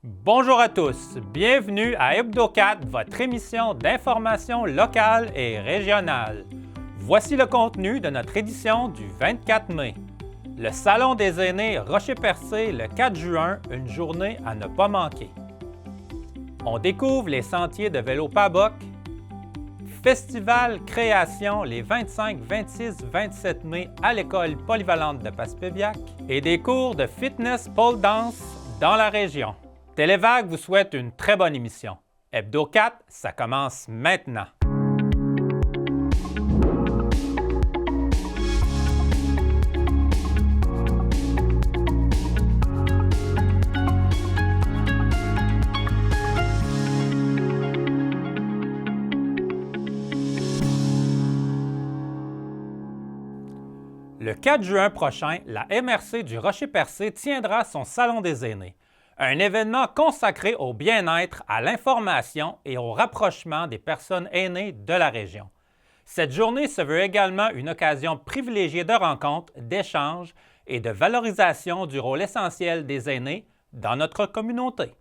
Bonjour à tous, bienvenue à Hebdo4, votre émission d'information locale et régionale. Voici le contenu de notre édition du 24 mai. Le Salon des aînés Rocher-Percé le 4 juin, une journée à ne pas manquer. On découvre les sentiers de vélo Paboc, Festival Création les 25, 26, 27 mai à l'école polyvalente de Passepébiac et des cours de fitness pole dance dans la région. Télévague vous souhaite une très bonne émission. Hebdo 4, ça commence maintenant. Le 4 juin prochain, la MRC du Rocher-Percé tiendra son Salon des aînés. Un événement consacré au bien-être, à l'information et au rapprochement des personnes aînées de la région. Cette journée se veut également une occasion privilégiée de rencontres, d'échanges et de valorisation du rôle essentiel des aînés dans notre communauté.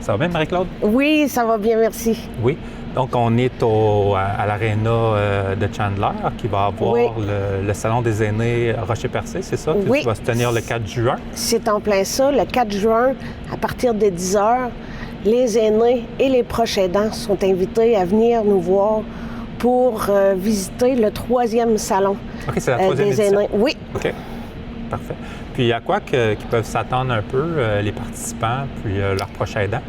Ça va bien, Marie-Claude? Oui, ça va bien, merci. Oui. Donc, on est à l'aréna de Chandler qui va avoir le Salon des aînés Rocher-Percé, c'est ça? Oui. Qui va se tenir le 4 juin. C'est en plein ça. Le 4 juin, à partir de 10 h, les aînés et les proches aidants sont invités à venir nous voir pour visiter le 3e salon OK, c'est la 3e des édition. aînés. Oui. OK, parfait. Puis, à quoi qu'ils peuvent s'attendre un peu, les participants, puis leurs proches aidants?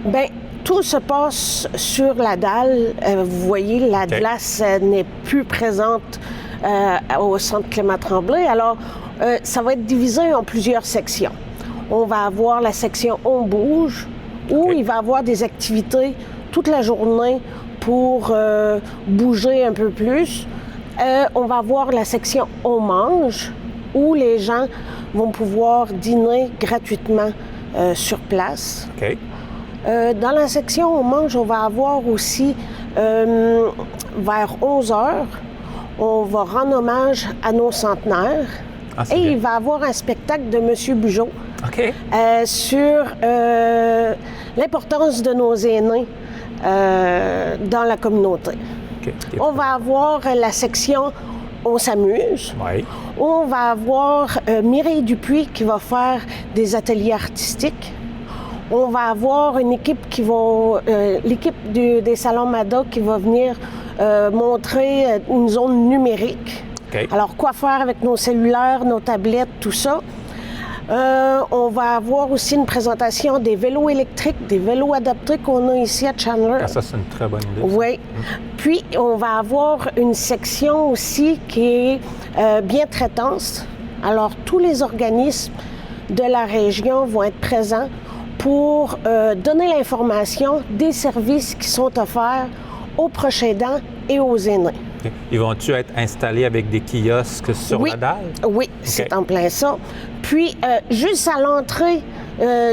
Bien, tout se passe sur la dalle. Vous voyez, la glace n'est plus présente au centre Clément-Tremblay. Alors, ça va être divisé en plusieurs sections. On va avoir la section On bouge, où il va y avoir des activités toute la journée pour bouger un peu plus. On va avoir la section On mange, où les gens vont pouvoir dîner gratuitement sur place. OK. Dans la section On mange, on va avoir aussi, vers 11 h, on va rendre hommage à nos centenaires. Et il va y avoir un spectacle de M. Bugeaud sur l'importance de nos aînés dans la communauté. On va avoir la section On s'amuse. Oui. On va avoir Mireille Dupuis qui va faire des ateliers artistiques. On va avoir une équipe qui va, l'équipe des salons MADA qui va venir montrer une zone numérique. Okay. Alors, quoi faire avec nos cellulaires, nos tablettes, tout ça. On va avoir aussi une présentation des vélos électriques, des vélos adaptés qu'on a ici à Chandler. Ah, ça, c'est une très bonne idée. Oui. Puis, on va avoir une section aussi qui est bien traitance. Alors, tous les organismes de la région vont être présents pour donner l'information des services qui sont offerts aux proches aidants et aux aînés. Okay. Ils vont-tu être installés avec des kiosques sur la dalle? Oui, c'est en plein ça. Puis, juste à l'entrée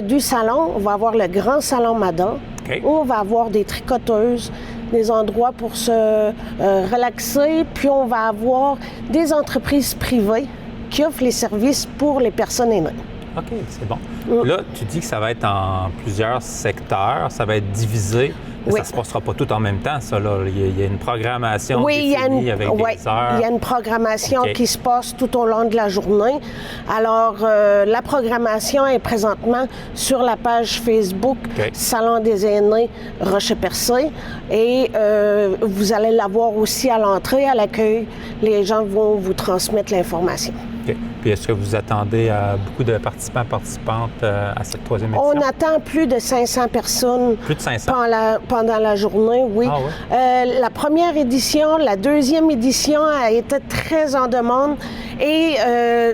du salon, on va avoir le grand salon MADA, où on va avoir des tricoteuses, des endroits pour se relaxer, puis on va avoir des entreprises privées qui offrent les services pour les personnes aînées. OK, c'est bon. Là, tu dis que ça va être en plusieurs secteurs, ça va être divisé, mais ça ne se passera pas tout en même temps, ça, là. Il y a une programmation définie avec des heures. Il y a une programmation qui se passe tout au long de la journée. Alors, la programmation est présentement sur la page Facebook Salon des aînés Rocher-Percé et vous allez la voir aussi à l'entrée, à l'accueil. Les gens vont vous transmettre l'information. Okay. Puis est-ce que vous attendez beaucoup de participants, participantes à cette 3e édition? On attend plus de 500 personnes. Plus de 500? Pendant la journée, oui. Ah, ouais? La première édition, la 2e édition a été très en demande et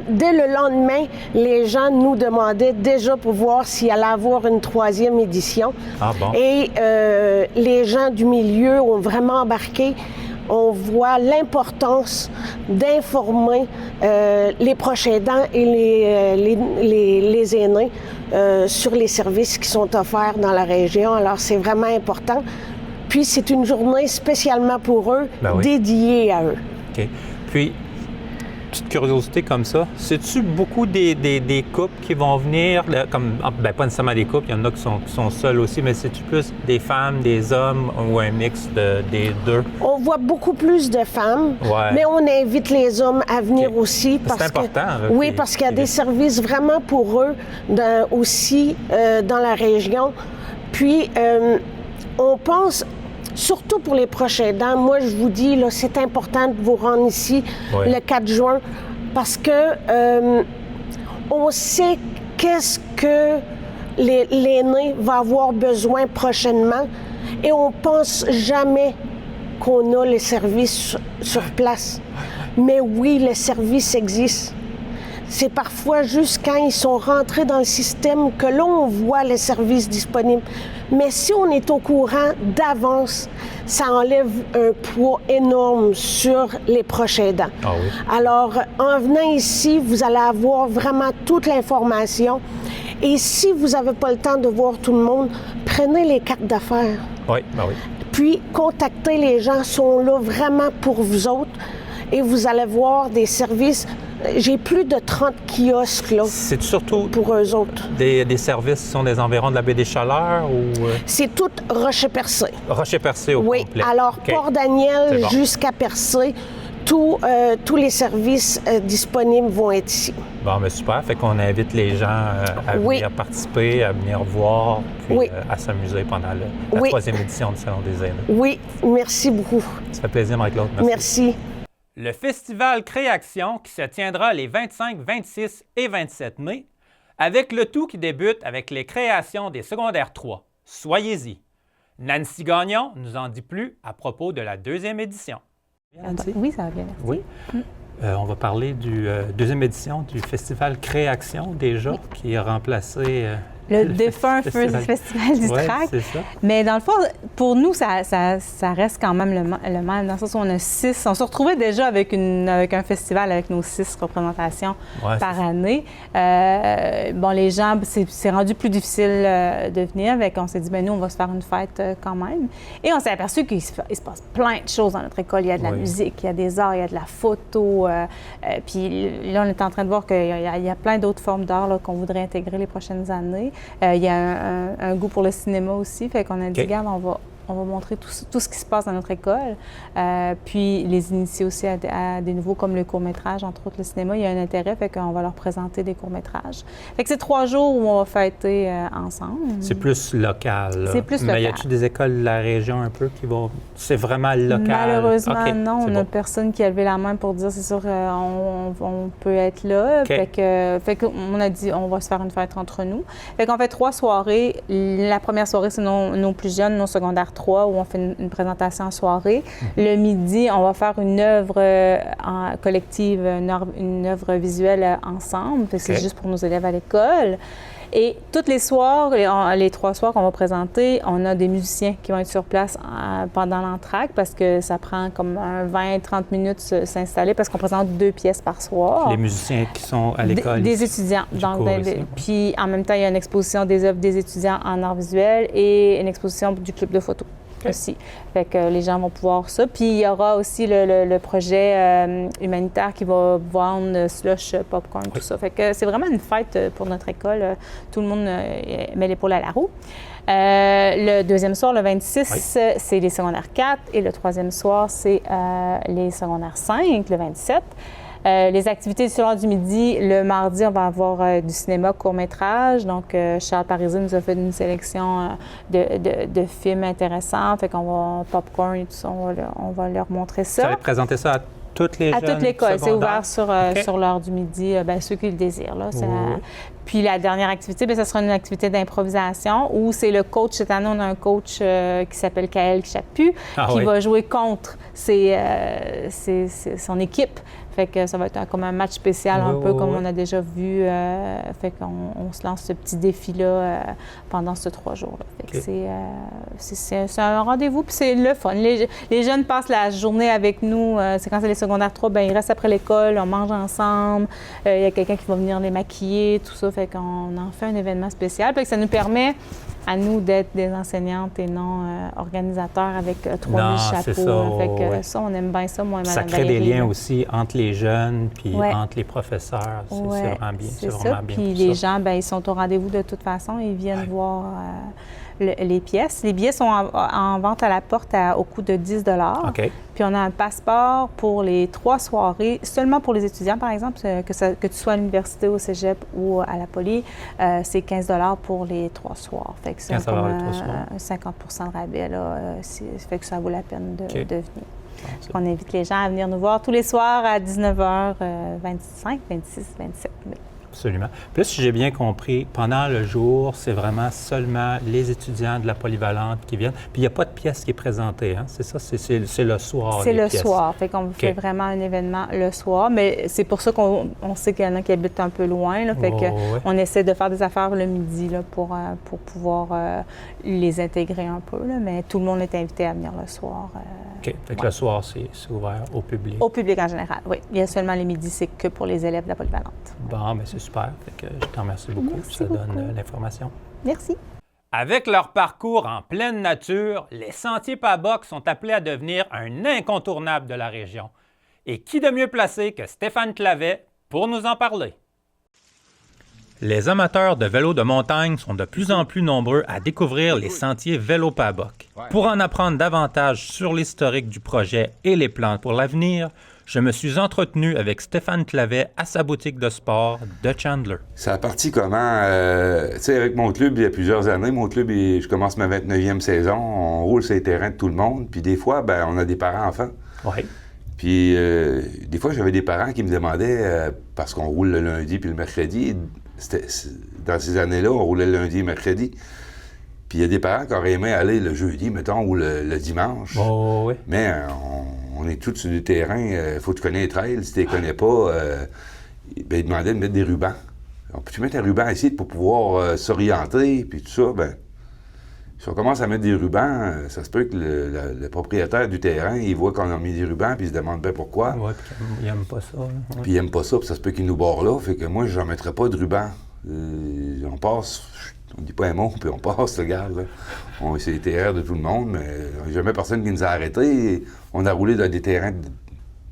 dès le lendemain, les gens nous demandaient déjà pour voir s'il allait avoir une 3e édition. Ah bon? Et les gens du milieu ont vraiment embarqué. On voit l'importance d'informer les proches aidants et les aînés sur les services qui sont offerts dans la région. Alors, c'est vraiment important. Puis, c'est une journée spécialement pour eux, dédiée à eux. OK. Puis, petite curiosité comme ça. C'est-tu beaucoup des couples qui vont venir, pas nécessairement des couples, il y en a qui sont seuls aussi, mais c'est-tu plus des femmes, des hommes ou un mix des deux? On voit beaucoup plus de femmes, mais on invite les hommes à venir aussi. C'est important. Oui, parce qu'il y a des services vraiment pour eux aussi dans la région. Puis, on pense... Surtout pour les proches aidants, moi je vous dis, là, c'est important de vous rendre ici le 4 juin parce que on sait qu'est-ce que l'aîné va avoir besoin prochainement et on pense jamais qu'on a les services sur place. Mais oui, les services existent. C'est parfois juste quand ils sont rentrés dans le système que l'on voit les services disponibles. Mais si on est au courant d'avance, ça enlève un poids énorme sur les proches aidants. Ah oui. Alors, en venant ici, vous allez avoir vraiment toute l'information. Et si vous n'avez pas le temps de voir tout le monde, prenez les cartes d'affaires. Oui, ben oui. Puis, contactez les gens, sont là vraiment pour vous autres. Et vous allez voir des services. J'ai plus de 30 kiosques là. C'est surtout pour eux autres. Des services qui sont des environs de la baie des Chaleurs ou... C'est tout Rocher-Percé. Rocher-Percé au complet. Oui, alors Port-Daniel jusqu'à Percé, tous les services disponibles vont être ici. Bon, mais super. Fait qu'on invite les gens à venir participer, à venir voir, puis à s'amuser pendant la 3e édition du Salon des aînés. Oui, merci beaucoup. Ça fait plaisir, Marie-Claude. Merci. Le festival Créaction qui se tiendra les 25, 26 et 27 mai, avec le tout qui débute avec les créations des secondaires 3. Soyez-y. Nancy Gagnon nous en dit plus à propos de la 2e édition. Oui, ça va bien. Oui. On va parler du 2e édition du festival Créaction déjà, qui a remplacé... le défunt festival du track. C'est ça. Mais dans le fond, pour nous, ça reste quand même le même. Dans le sens où on a 6. On se retrouvait déjà avec un festival avec nos 6 représentations par année. Les gens, c'est rendu plus difficile de venir. On s'est dit, nous, on va se faire une fête quand même. Et on s'est aperçu qu'il se passe plein de choses dans notre école. Il y a de la musique, il y a des arts, il y a de la photo. Puis là, on est en train de voir qu'il y a plein d'autres formes d'art qu'on voudrait intégrer les prochaines années. Il y a un goût pour le cinéma aussi, fait qu'on a dit, regarde, on va montrer tout ce qui se passe dans notre école, puis les initier aussi à des nouveaux, comme le court-métrage, entre autres le cinéma, il y a un intérêt, fait qu'on va leur présenter des courts-métrages. Fait que c'est 3 jours où on va fêter ensemble. C'est plus local, là. C'est plus local. Mais y a-t-il des écoles de la région un peu qui vont... C'est vraiment local? Malheureusement, non. On n'a personne qui a levé la main pour dire, c'est sûr, on peut être là. Fait qu'on a dit, on va se faire une fête entre nous. Fait qu'on fait 3 soirées. La première soirée, c'est nos plus jeunes, nos secondaires 3, où on fait une présentation en soirée. Le midi, on va faire une œuvre collective, une œuvre visuelle ensemble. C'est juste pour nos élèves à l'école. Et tous les soirs, les 3 soirs qu'on va présenter, on a des musiciens qui vont être sur place pendant l'entracte parce que ça prend comme 20-30 minutes s'installer parce qu'on présente 2 pièces par soir. Les musiciens qui sont à l'école? Des étudiants. Puis en même temps, il y a une exposition des œuvres des étudiants en arts visuels et une exposition du club de photo. Aussi. Fait que les gens vont pouvoir ça. Puis il y aura aussi le projet humanitaire qui va vendre slush, popcorn, tout ça. Fait que c'est vraiment une fête pour notre école. Tout le monde met l'épaule à la roue. Le 2e soir, le 26, c'est les secondaires 4 et le 3e soir, c'est les secondaires 5, le 27. Les activités du soir du midi, le mardi, on va avoir du cinéma court-métrage. Donc, Charles Parizeau nous a fait une sélection de films intéressants. Fait qu'on va popcorn et tout ça, on va leur montrer ça. Vous allez présenter ça à toutes les jeunes? À toute l'école. C'est ouvert sur l'heure du midi, ceux qui le désirent. Là, Puis la dernière activité, ce sera une activité d'improvisation où c'est le coach. Cette année, on a un coach qui s'appelle Kaël Chapu qui va jouer contre son équipe. Fait que ça va être comme un match spécial, comme on a déjà vu. Fait qu'on se lance ce petit défi-là pendant ces 3 jours-là. Fait que c'est un rendez-vous, puis c'est le fun. Les jeunes passent la journée avec nous. C'est quand c'est les secondaires 3, ils restent après l'école, on mange ensemble. Il y a quelqu'un qui va venir les maquiller, tout ça. Fait qu'on en fait un événement spécial. Fait que ça nous permet à nous d'être des enseignantes et non organisateurs avec 3000 chapeaux. C'est ça, fait que ça, on aime bien ça, moi et ça Mme crée Valérie, des liens là. aussi entre les jeunes puis entre les professeurs. C'est vraiment bien. C'est vraiment ça. bien Puis les gens, bien, ils sont au rendez-vous de toute façon. Ils viennent voir les pièces. Les billets sont en vente à la porte au coût de 10 $ OK. Puis on a un passeport pour les 3 soirées, seulement pour les étudiants, par exemple, que tu sois à l'université, au cégep ou à la poly, c'est 15 $ pour les 3 soirs. Fait que c'est comme un 50 % de rabais, là. Fait que ça vaut la peine de venir. On invite les gens à venir nous voir tous les soirs à 19h25, 26, 27 mai. Absolument. Puis là, si j'ai bien compris, pendant le jour, c'est vraiment seulement les étudiants de la polyvalente qui viennent. Puis il n'y a pas de pièce qui est présentée, hein? C'est ça? C'est le soir, c'est les le pièces. soir. Fait qu'on fait vraiment un événement le soir. Mais c'est pour ça qu'on sait qu'il y en a qui habitent un peu loin. Là, fait on essaie de faire des affaires le midi là, pour pouvoir les intégrer un peu. Là, mais tout le monde est invité à venir le soir. OK. Fait que le soir, c'est ouvert au public. Au public en général, oui. Il y a seulement les midis, c'est que pour les élèves de la polyvalente. Bon, bien, c'est super. Fait que je t'en remercie beaucoup. Merci Ça beaucoup. donne l'information. Merci. Avec leur parcours en pleine nature, les sentiers PABOC sont appelés à devenir un incontournable de la région. Et qui de mieux placé que Stéphane Clavet pour nous en parler? Les amateurs de vélo de montagne sont de plus en plus nombreux à découvrir les sentiers Vélo PABOC. Pour en apprendre davantage sur l'historique du projet et les plans pour l'avenir, je me suis entretenu avec Stéphane Clavet à sa boutique de sport de Chandler. Ça a parti comment? Tu sais, avec mon club, il y a plusieurs années, mon club, je commence ma 29e saison, on roule sur les terrains de tout le monde, puis des fois, ben, on a des parents-enfants. Oui. Puis des fois, j'avais des parents qui me demandaient, parce qu'on roule le lundi puis le mercredi, dans ces années-là, on roulait le lundi et le mercredi. Puis il y a des parents qui auraient aimé aller le jeudi, mettons, ou le dimanche. Oh, oui. Mais on est tous sur du terrain, il faut que tu connais les trails. Si tu les connais pas, ben, ils demandaient de mettre des rubans. On peut-tu mettre un ruban ici pour pouvoir s'orienter, puis tout ça? Ben, si on commence à mettre des rubans, ça se peut que le propriétaire du terrain, il voit qu'on a mis des rubans, puis il se demande bien pourquoi. Oui, puis il n'aime pas ça. Hein. Puis il n'aime pas ça, puis ça se peut qu'il nous barre là. Fait que moi, je n'en mettrais pas de ruban. On passe, on dit pas un mot, puis on passe, regarde. Là. C'est les terrains de tout le monde, mais jamais personne qui nous a arrêtés. On a roulé dans des terrains,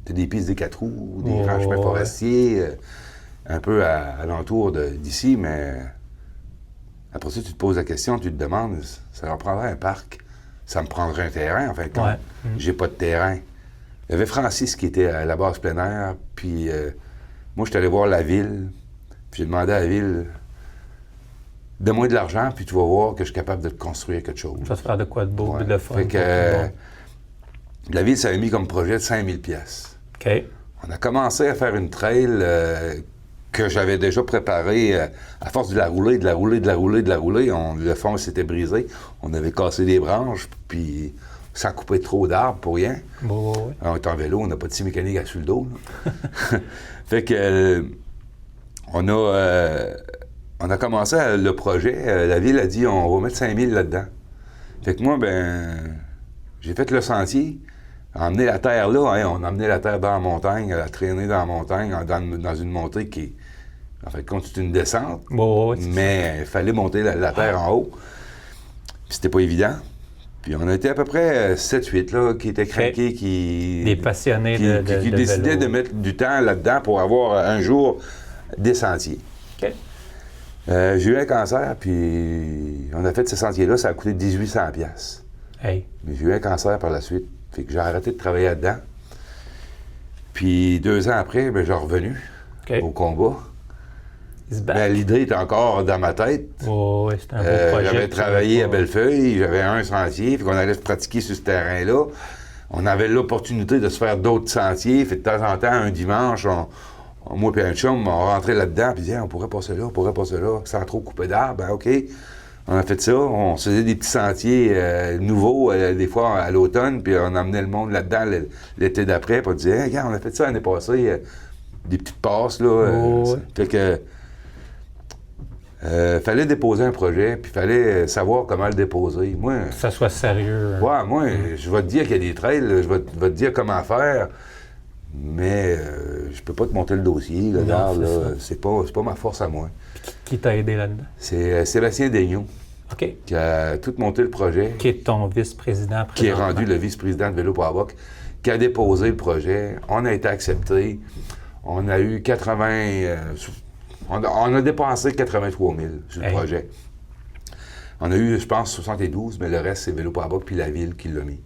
des pistes des 4 roues, des grands chemins forestiers, un peu à l'entour d'ici, mais après ça, tu te poses la question, tu te demandes, ça leur prendrait un parc. Ça me prendrait un terrain, en fait. J'ai pas de terrain. Il y avait Francis qui était à la base plein air, puis moi, je suis allé voir la ville, puis j'ai demandé à la ville, donne-moi de l'argent, puis tu vas voir que je suis capable de te construire quelque chose. Ça se faire de quoi de beau, de fun. Fait que la ville, ça avait mis comme projet de 5000 pièces. OK. On a commencé à faire une trail que j'avais déjà préparée à force de la rouler, le fond s'était brisé. On avait cassé des branches, puis sans couper trop d'arbres pour rien. Bon. On est en vélo, on n'a pas de scie mécanique sur le dos. Fait que on a commencé le projet. La ville a dit on va mettre 5000 là-dedans. Fait que moi, j'ai fait le sentier, emmener la terre là. Hein, on a emmené la terre dans la montagne, la traîner dans la montagne, dans une montée qui est, en fait, compte, c'est une descente. Mais il fallait monter la terre en haut. Puis c'était pas évident. Puis on a été à peu près 7-8 là, qui étaient craqués, des passionnés qui décidaient de mettre du temps là-dedans pour avoir un jour des sentiers. OK. J'ai eu un cancer, puis on a fait ce sentier-là, ça a coûté 1800 $. Hey. Mais j'ai eu un cancer par la suite, fait que j'ai arrêté de travailler là-dedans. Puis 2 ans après, j'ai revenu au combat. L'idée est encore dans ma tête. Oh, oui, c'était un beau projet. J'avais travaillé à Bellefeuille, j'avais un sentier, fait qu'on allait se pratiquer sur ce terrain-là. On avait l'opportunité de se faire d'autres sentiers, fait de temps en temps, un dimanche, moi et un chum, on rentrait là-dedans, puis disait, on pourrait passer là, sans trop couper d'arbres. Ben, OK. On a fait ça, on se faisait des petits sentiers nouveaux, des fois à l'automne, puis on emmenait le monde là-dedans l'été d'après, puis on disait, hey, regarde, on a fait ça l'année passée, des petites passes, là. Fait que fallait déposer un projet, puis fallait savoir comment le déposer. Moi, que ça soit sérieux. Ouais, moi, je vais te dire qu'il y a des trails, je vais te dire comment faire, mais je peux pas te monter le dossier, là, c'est pas ma force à moi. Qui t'a aidé là-dedans? C'est Sébastien Daigneault, qui a tout monté le projet. Qui est ton vice-président présentement. Qui est rendu le vice-président de Vélo Powerbook, qui a déposé le projet. On a été accepté. On a eu 80... on a dépensé 83 000 sur le projet. On a eu, je pense, 72, mais le reste, c'est Vélo Powerbook puis la ville qui l'a mis.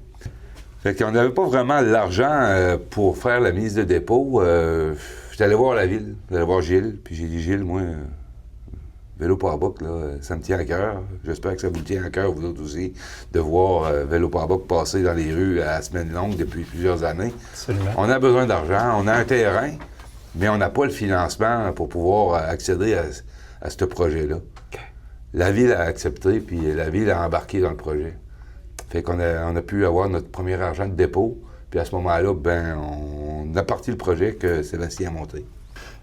Fait qu'on n'avait pas vraiment l'argent pour faire la mise de dépôt. J'étais allé voir la ville, j'allais voir Gilles, puis j'ai dit, Gilles, moi, Vélo Powerbook, là, ça me tient à cœur. J'espère que ça vous tient à cœur, vous autres aussi, de voir Vélo Powerbook passer dans les rues à semaine longue depuis plusieurs années. Absolument. On a besoin d'argent, on a un terrain, mais on n'a pas le financement pour pouvoir accéder à ce projet-là. Okay. La ville a accepté, puis la ville a embarqué dans le projet. Fait qu'on a pu avoir notre premier argent de dépôt, puis à ce moment-là, ben, on a parti le projet que Sébastien a monté.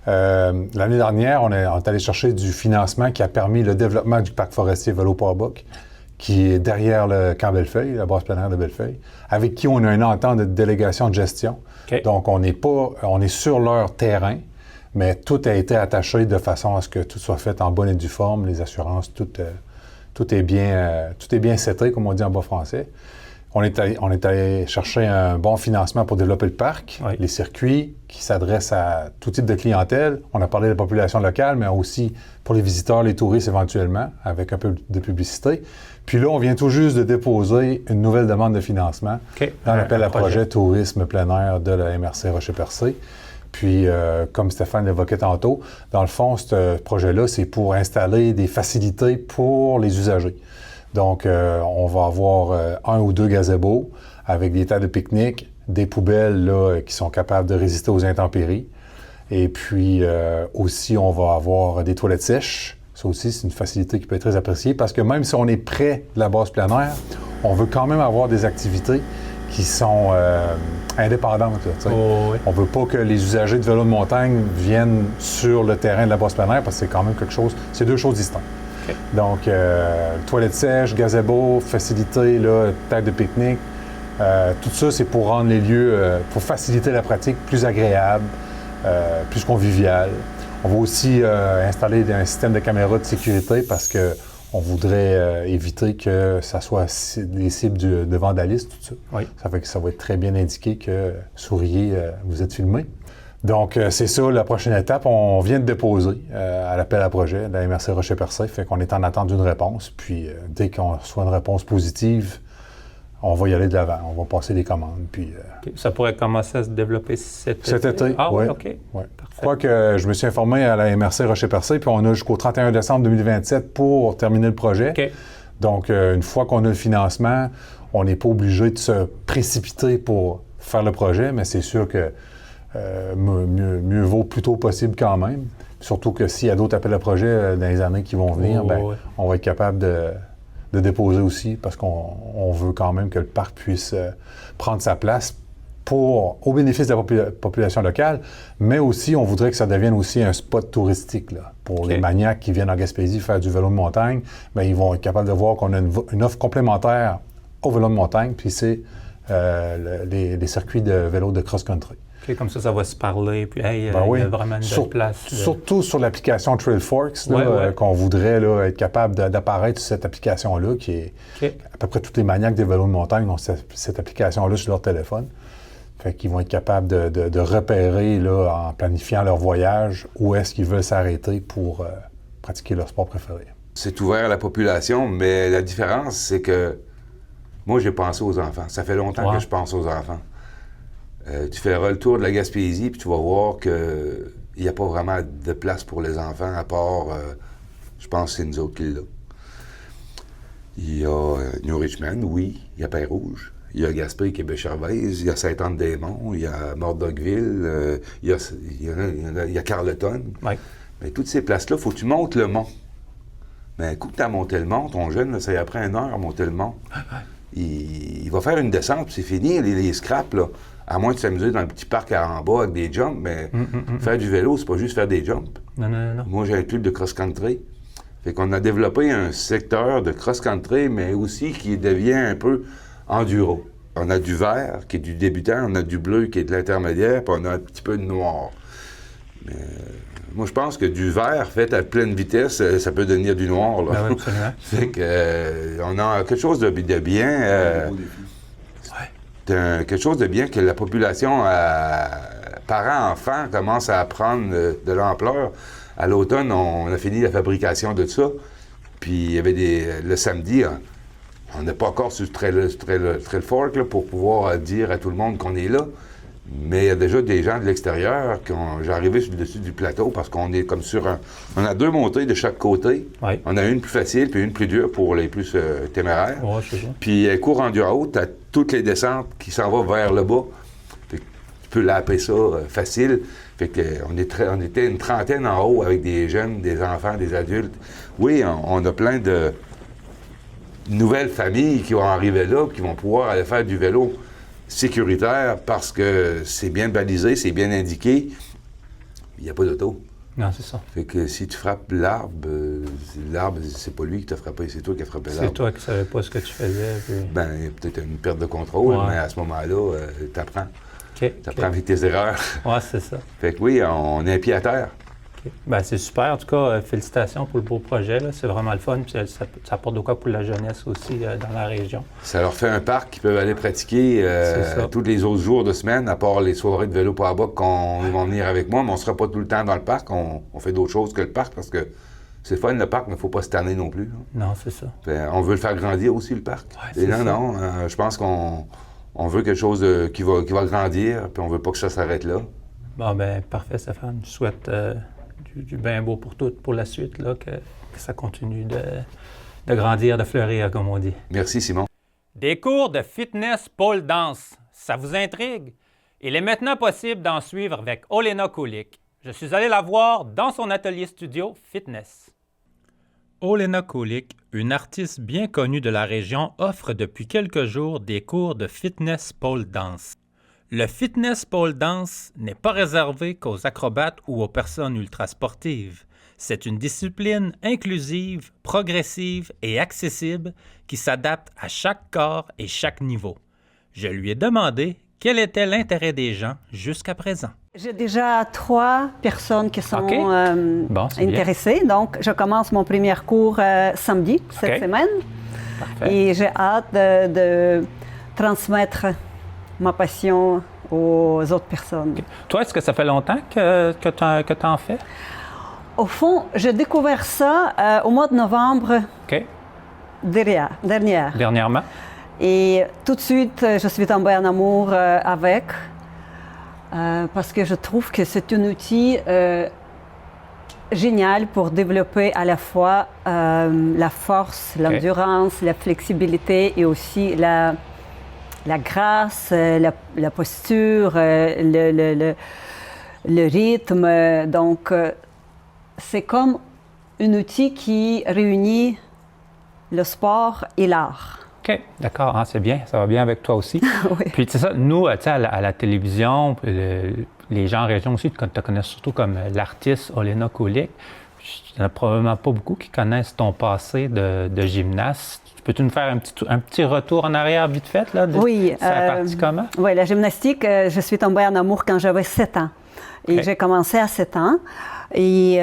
L'année dernière, on est allé chercher du financement qui a permis le développement du parc forestier Vélo Powerbook, qui est derrière le camp Bellefeuille, la base plein air de Bellefeuille, avec qui on a une entente de délégation de gestion. Okay. Donc, on est sur leur terrain, mais tout a été attaché de façon à ce que tout soit fait en bonne et due forme, les assurances, tout est bien seté, comme on dit en bas français. On est allé chercher un bon financement pour développer le parc, oui. Les circuits qui s'adressent à tout type de clientèle. On a parlé de la population locale, mais aussi pour les visiteurs, les touristes éventuellement, avec un peu de publicité. Puis là, on vient tout juste de déposer une nouvelle demande de financement dans l'appel à projet Tourisme plein air de la MRC Rocher-Percé. Puis, comme Stéphane l'évoquait tantôt, dans le fond, ce projet-là, c'est pour installer des facilités pour les usagers. Donc, on va avoir 1 ou 2 gazebos avec des tables de pique-nique, des poubelles là, qui sont capables de résister aux intempéries. Et puis, aussi, on va avoir des toilettes sèches. Ça aussi, c'est une facilité qui peut être très appréciée parce que même si on est près de la base plein air, on veut quand même avoir des activités qui sont indépendantes. Là, oui. On ne veut pas que les usagers de vélo de montagne viennent sur le terrain de la base plein air parce que c'est quand même quelque chose, c'est 2 choses distinctes. Okay. Donc, toilettes sèches, gazebo, facilité, table de pique-nique, tout ça, c'est pour rendre les lieux, pour faciliter la pratique plus agréable, plus conviviale. On va aussi installer un système de caméras de sécurité parce que on voudrait éviter que ça soit des cibles de vandalisme, tout ça. Oui. Ça fait que ça va être très bien indiqué que souriez, vous êtes filmé. Donc, c'est ça, la prochaine étape. On vient de déposer à l'appel à projet de la MRC Rocher-Percé, fait qu'on est en attente d'une réponse. Puis, dès qu'on reçoit une réponse positive, on va y aller de l'avant. On va passer les commandes. Puis, okay. Ça pourrait commencer à se développer cet été. Ah oui, OK. Ouais. Je crois que je me suis informé à la MRC Rocher-Percé, puis on a jusqu'au 31 décembre 2027 pour terminer le projet. Okay. Donc, une fois qu'on a le financement, on n'est pas obligé de se précipiter pour faire le projet, mais c'est sûr que mieux vaut plus tôt possible quand même. Surtout que s'il y a d'autres appels à projet dans les années qui vont venir, on va être capable de déposer aussi parce qu'on veut quand même que le parc puisse prendre sa place au bénéfice de la population locale, mais aussi, on voudrait que ça devienne aussi un spot touristique là, pour les maniaques qui viennent en Gaspésie faire du vélo de montagne. Bien, ils vont être capables de voir qu'on a une offre complémentaire au vélo de montagne, puis c'est les circuits de vélo de cross-country. Okay, comme ça va se parler, puis il y a vraiment une belle place. Surtout sur l'application Trailforks, qu'on voudrait être capable d'apparaître sur cette application-là, qui est à peu près tous les maniaques des vélos de montagne ont cette application-là sur leur téléphone. Fait qu'ils vont être capables de repérer, là, en planifiant leur voyage, où est-ce qu'ils veulent s'arrêter pour pratiquer leur sport préféré. C'est ouvert à la population, mais la différence, c'est que moi, j'ai pensé aux enfants. Ça fait longtemps que je pense aux enfants. Tu feras le tour de la Gaspésie, puis tu vas voir qu'il n'y a pas vraiment de place pour les enfants, à part, je pense que c'est nous autres qui l'avons. Il y a New Richmond, oui, il y a Père-Rouge. Il y a Gaspé, Québec-Gervais, il y a Sainte-Anne-des-Monts, il y a Mordockville, il y a Carleton. Oui. Mais toutes ces places-là, il faut que tu montes le mont. Mais coup que tu as monté le mont, ton jeune, là, ça y prend 1 heure à monter le mont. Il va faire une descente, puis c'est fini, les scraps, là. À moins de s'amuser dans le petit parc en bas avec des jumps, mais faire du vélo, c'est pas juste faire des jumps. Non. Moi, j'ai un club de cross-country. Fait qu'on a développé un secteur de cross-country, mais aussi qui devient un peu enduro. On a du vert, qui est du débutant, on a du bleu, qui est de l'intermédiaire, puis on a un petit peu de noir. Mais Moi, je pense que du vert fait à pleine vitesse, ça peut devenir du noir. Là. Ben oui, absolument. C'est que, on a quelque chose de bien. Quelque chose de bien que la population, parents-enfants, commence à prendre de l'ampleur. À l'automne, on a fini la fabrication de ça. Puis il y avait le samedi, on n'est pas encore sur le trail fork là, pour pouvoir dire à tout le monde qu'on est là. Mais il y a déjà des gens de l'extérieur qui ont... J'ai arrivé sur le dessus du plateau parce qu'on est comme sur un... On a 2 montées de chaque côté. Oui. On a une plus facile puis une plus dure pour les plus téméraires. Ouais, c'est ça. Puis un cours rendu en haut, tu as toutes les descentes qui s'en vont vers le bas. Fait que tu peux laper ça facile. Fait que on était une trentaine en haut avec des jeunes, des enfants, des adultes. Oui, on a plein de nouvelles familles qui vont arriver là, qui vont pouvoir aller faire du vélo sécuritaire parce que c'est bien balisé, c'est bien indiqué. Il n'y a pas d'auto. Non, c'est ça. Fait que si tu frappes l'arbre, c'est pas lui qui t'a frappé, c'est toi qui as frappé l'arbre. C'est toi qui savais pas ce que tu faisais. Puis... Ben, il y a peut-être une perte de contrôle, Ouais. mais à ce moment-là, t'apprends. OK. T'apprends avec tes erreurs. Ouais, c'est ça. Fait que oui, on est un pied à terre. OK. Ben, c'est super. En tout cas, félicitations pour le beau projet. Là. C'est vraiment le fun. Puis ça apporte de quoi pour la jeunesse aussi dans la région. Ça leur fait un parc qu'ils peuvent aller pratiquer tous les autres jours de semaine, à part les soirées de vélo par bas qu'on vont venir avec moi, mais on ne sera pas tout le temps dans le parc. On fait d'autres choses que le parc parce que c'est fun le parc, mais il ne faut pas se tanner non plus. Là. Non, c'est ça. On veut le faire grandir aussi, le parc. Ouais, c'est ça. Je pense qu'on veut quelque chose qui va grandir, puis on veut pas que ça s'arrête là. Bon, ben parfait, Stéphane. Je souhaite du bien beau pour la suite, là, que ça continue de grandir, de fleurir, comme on dit. Merci, Simon. Des cours de fitness pole dance, ça vous intrigue? Il est maintenant possible d'en suivre avec Olena Kulik. Je suis allé la voir dans son atelier studio fitness. Olena Kulik, une artiste bien connue de la région, offre depuis quelques jours des cours de fitness pole dance. Le fitness pole dance n'est pas réservé qu'aux acrobates ou aux personnes ultrasportives. C'est une discipline inclusive, progressive et accessible qui s'adapte à chaque corps et chaque niveau. Je lui ai demandé quel était l'intérêt des gens jusqu'à présent. J'ai déjà 3 personnes qui sont Bon, c'est intéressées. bien. Donc, je commence mon premier cours samedi, cette semaine. Parfait. Et j'ai hâte de transmettre ma passion aux autres personnes. Okay. Toi, est-ce que ça fait longtemps que tu en fais? Au fond, j'ai découvert ça au mois de novembre Dernièrement? Et tout de suite, je suis tombée en amour avec, parce que je trouve que c'est un outil génial pour développer à la fois la force, l'endurance, la flexibilité et aussi la grâce, la posture, le rythme. Donc, c'est comme un outil qui réunit le sport et l'art. OK, d'accord. Ah, c'est bien. Ça va bien avec toi aussi. Oui. Puis, c'est ça, nous, à la télévision, les gens en région aussi te connaissent surtout comme l'artiste Olena Kulik. Il n'y en a probablement pas beaucoup qui connaissent ton passé de gymnaste. Peux-tu nous faire un petit retour en arrière vite fait? Là, Oui. Ça a parti comment? Oui, la gymnastique, je suis tombée en amour quand j'avais 7 ans. Et j'ai commencé à 7 ans. Et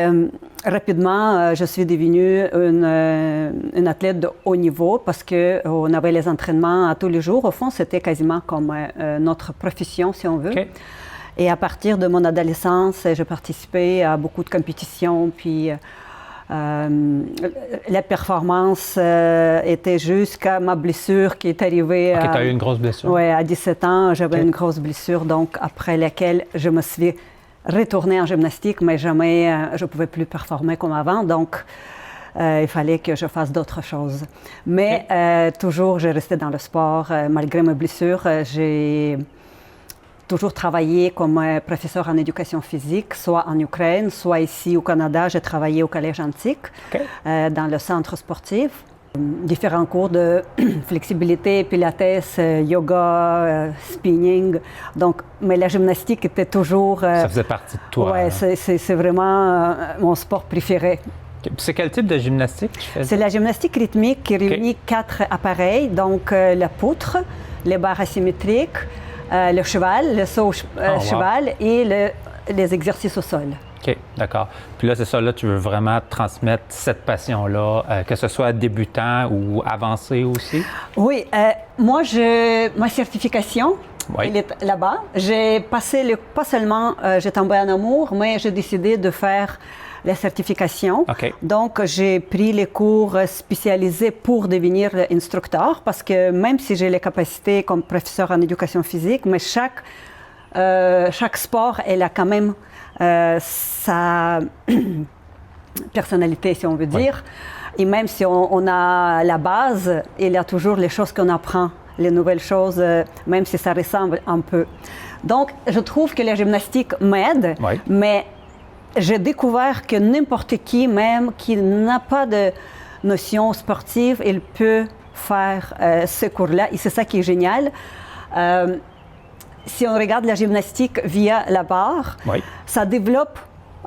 rapidement, je suis devenue une athlète de haut niveau parce qu'on avait les entraînements à tous les jours. Au fond, c'était quasiment comme notre profession, si on veut. Okay. Et à partir de mon adolescence, j'ai participé à beaucoup de compétitions. Puis la performance était jusqu'à ma blessure qui est arrivée. OK, tu as eu une grosse blessure? Oui, à 17 ans, j'avais une grosse blessure, donc après laquelle je me suis retournée en gymnastique, mais jamais je ne pouvais plus performer comme avant. Donc, il fallait que je fasse d'autres choses. Mais toujours, j'ai resté dans le sport. Malgré mes blessures, j'ai toujours travaillé comme professeur en éducation physique, soit en Ukraine, soit ici au Canada. J'ai travaillé au Collège Antique, dans le centre sportif. Différents cours de flexibilité, pilates, yoga, spinning. Donc, mais la gymnastique était toujours... ça faisait partie de toi. Oui, c'est vraiment mon sport préféré. Okay. C'est quel type de gymnastique tu fais? C'est la gymnastique rythmique qui réunit 4 appareils. Donc, la poutre, les barres asymétriques, le cheval, le saut cheval et les exercices au sol. OK, d'accord. Puis là, c'est ça, là, tu veux vraiment transmettre cette passion-là, que ce soit débutant ou avancé aussi? Oui, moi, ma certification, Oui. elle est là-bas. J'ai passé, pas seulement j'ai tombé en amour, mais j'ai décidé de faire la certification. OK. Donc, j'ai pris les cours spécialisés pour devenir instructeur, parce que même si j'ai les capacités comme professeur en éducation physique, mais chaque sport, elle a quand même sa personnalité, si on veut dire. Et même si on a la base, il y a toujours les choses qu'on apprend, les nouvelles choses, même si ça ressemble un peu. Donc, je trouve que la gymnastique m'aide, mais j'ai découvert que n'importe qui, même qui n'a pas de notion sportive, il peut faire ce cours-là. Et c'est ça qui est génial. Si on regarde la gymnastique via la barre, ça développe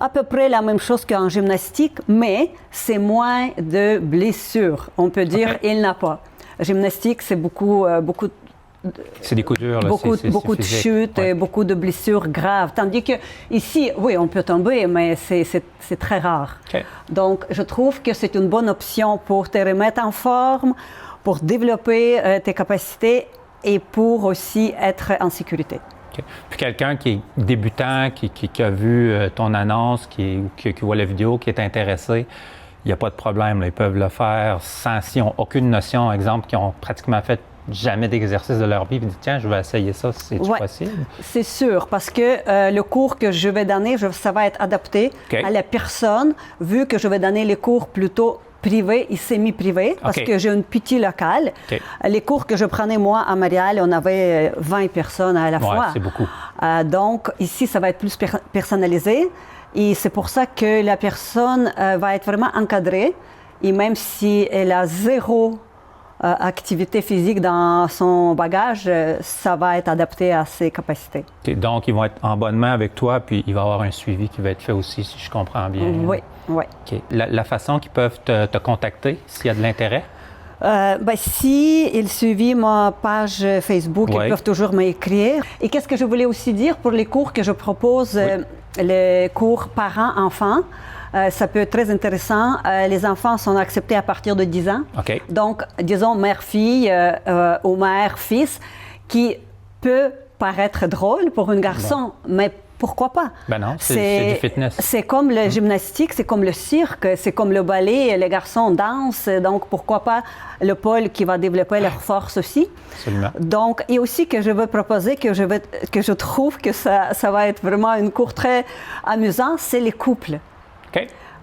à peu près la même chose qu'en gymnastique, mais c'est moins de blessures. On peut dire il n'a pas. La gymnastique, c'est beaucoup c'est des coups durs, là. Beaucoup de chutes, beaucoup de blessures graves. Tandis que ici, oui, on peut tomber, mais c'est très rare. Okay. Donc, je trouve que c'est une bonne option pour te remettre en forme, pour développer tes capacités et pour aussi être en sécurité. Okay. Puis quelqu'un qui est débutant, qui a vu ton annonce, qui voit la vidéo, qui est intéressé, il n'y a pas de problème. Là. Ils peuvent le faire s'ils n'ont aucune notion, exemple, qui ont pratiquement fait jamais d'exercice de leur vie, et disent tiens, je vais essayer ça, c'est possible? C'est sûr, parce que le cours que je vais donner, ça va être adapté à la personne, vu que je vais donner les cours plutôt privés et semi-privés, parce que j'ai un petit local. Les cours que je prenais, moi, à Montréal, on avait 20 personnes à la fois. C'est beaucoup. Donc, ici, ça va être plus personnalisé. Et c'est pour ça que la personne va être vraiment encadrée. Et même si elle a zéro activité physique dans son bagage, ça va être adapté à ses capacités. Donc, ils vont être en bonne main avec toi, puis il va y avoir un suivi qui va être fait aussi, si je comprends bien. Oui. La façon qu'ils peuvent te contacter, s'il y a de l'intérêt? Si ils suivent ma page Facebook, ils peuvent toujours m'écrire. Et qu'est-ce que je voulais aussi dire pour les cours que je propose, les cours parents-enfants, ça peut être très intéressant. Les enfants sont acceptés à partir de 10 ans. Donc, disons mère-fille ou mère-fils, qui peut paraître drôle pour un garçon, mais pourquoi pas? Ben non, c'est du fitness. C'est comme le gymnastique, c'est comme le cirque, c'est comme le ballet, les garçons dansent, donc pourquoi pas le pôle qui va développer leur force aussi. Absolument. Donc, et aussi que je veux proposer, que je trouve que ça va être vraiment un cours très amusant, c'est les couples.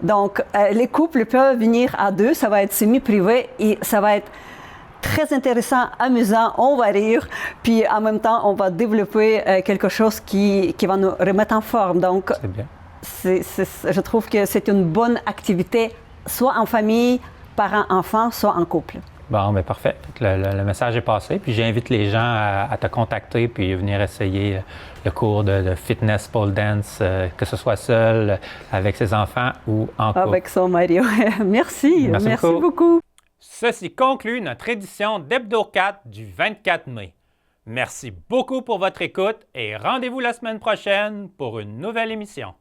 Donc, les couples peuvent venir à deux, ça va être semi-privé et ça va être très intéressant, amusant, on va rire, puis en même temps, on va développer quelque chose qui va nous remettre en forme. Donc, c'est bien. Je trouve que c'est une bonne activité, soit en famille, parents-enfants, soit en couple. Bon, bien parfait. Le message est passé, puis j'invite les gens à te contacter puis venir essayer le cours de fitness pole dance, que ce soit seul, avec ses enfants ou en couple. Avec son mari. Merci beaucoup. Ceci conclut notre édition d'Hebdo4 du 24 mai. Merci beaucoup pour votre écoute et rendez-vous la semaine prochaine pour une nouvelle émission.